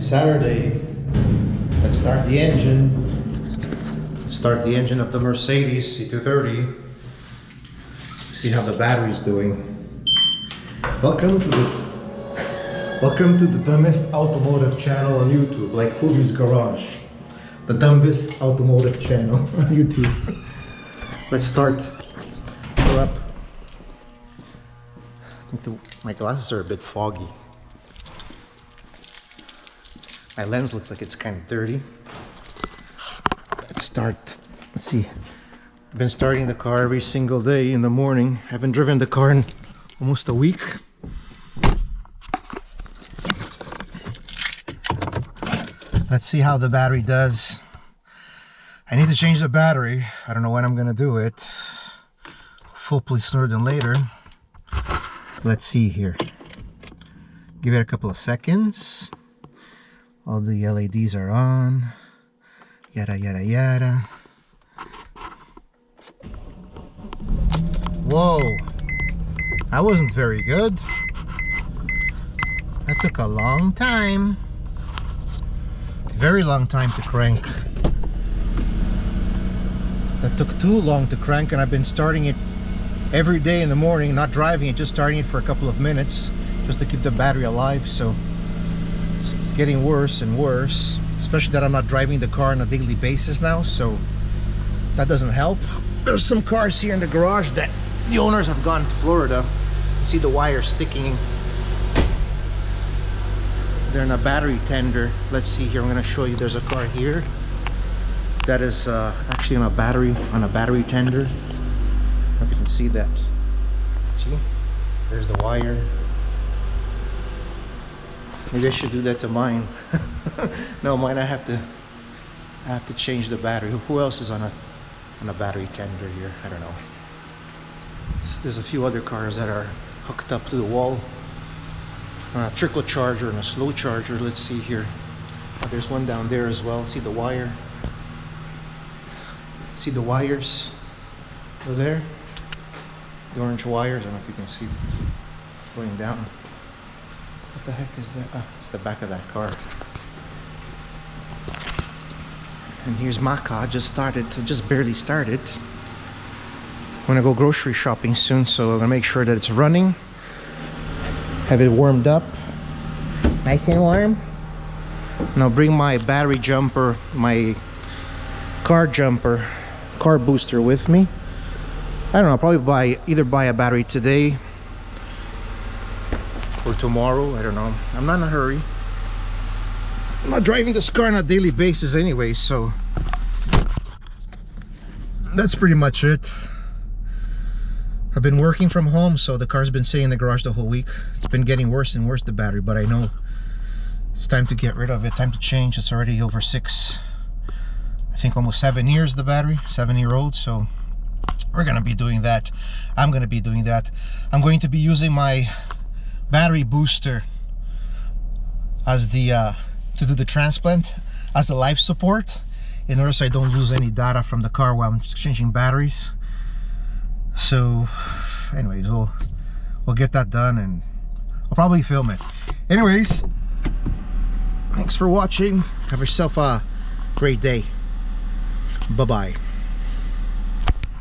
It's Saturday. Let's start the engine. Start the engine of the Mercedes C230. See how the battery's doing. Welcome to the dumbest automotive channel on YouTube, like Hoovy's Garage. The dumbest automotive channel on YouTube. Let's start. Fill up. My glasses are a bit foggy. My lens looks like it's kind of dirty. Let's start. Let's see. I've been starting the car every single day in the morning. I haven't driven the car in almost a week. Let's see how the battery does. I need to change the battery. I don't know when I'm gonna do it. Hopefully sooner than later. Let's see here. Give it a couple of seconds. All the LEDs are on. Yada yada yada. Whoa, that wasn't very good. That took a long time. Very long time to crank. That took too long to crank, and I've been starting it every day in the morning, not driving it, just starting it for a couple of minutes just to keep the battery alive. So it's getting worse and worse, especially that I'm not driving the car on a daily basis now, so that doesn't help. There's some cars here in the garage that the owners have gone to Florida. You see the wire sticking. They're in a battery tender. Let's see here, I'm going to show you. There's a car here that is actually on a battery tender. I hope you can see that. See, there's the wire. Maybe I should do that to mine. No, mine I have to change the battery. Who else is on a battery tender here? I don't know. There's a few other cars that are hooked up to the wall. A trickle charger and a slow charger. Let's see here. Oh, there's one down there as well. See the wire? See the wires over there? The orange wires. I don't know if you can see this going down. What the heck is that? Ah, it's the back of that car. And here's my car. Just barely started. I'm gonna go grocery shopping soon, so I'm gonna make sure that it's running. Have it warmed up, nice and warm. And I'll bring my battery jumper, my car booster with me. I don't know, I'll probably either buy a battery today or tomorrow. I don't know. I'm not in a hurry. I'm not driving this car on a daily basis anyway, so that's pretty much it. I've been working from home, so the car's been sitting in the garage the whole week. It's been getting worse and worse, the battery, but I know it's time to get rid of it, time to change. It's already over 6, I think almost 7 years, the battery, 7-year-old, so we're gonna be doing that. I'm gonna be doing that. I'm going to be using my battery booster as the to do the transplant, as a life support, in order so I don't lose any data from the car while I'm changing batteries. So anyways, we'll get that done, and I'll probably film it. Anyways, thanks for watching. Have yourself a great day. Bye bye.